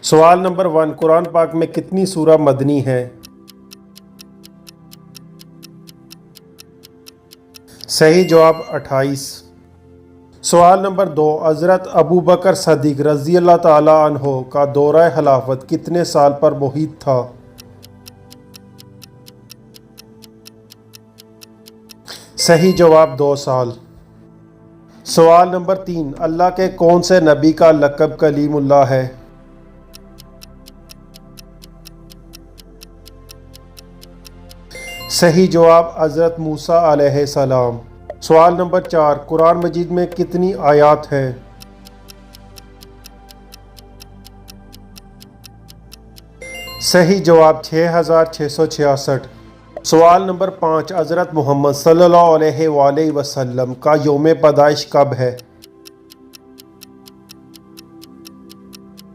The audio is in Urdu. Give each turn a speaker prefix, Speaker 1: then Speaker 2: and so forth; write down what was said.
Speaker 1: سوال نمبر 1، قرآن پاک میں کتنی سورہ مدنی ہیں؟ صحیح جواب 28۔ سوال نمبر 2، حضرت ابو بکر صدیق رضی اللہ تعالیٰ عنہ کا دورہ خلافت کتنے سال پر محیط تھا؟ صحیح جواب 2 سال۔ سوال نمبر 3، اللہ کے کون سے نبی کا لقب کلیم اللہ ہے؟ صحیح جواب حضرت موسیٰ علیہ السلام۔ سوال نمبر 4، قرآن مجید میں کتنی آیات ہیں؟ صحیح جواب 6666۔ سوال نمبر 5، حضرت محمد صلی اللہ علیہ وآلہ وسلم کا یوم پیدائش کب ہے؟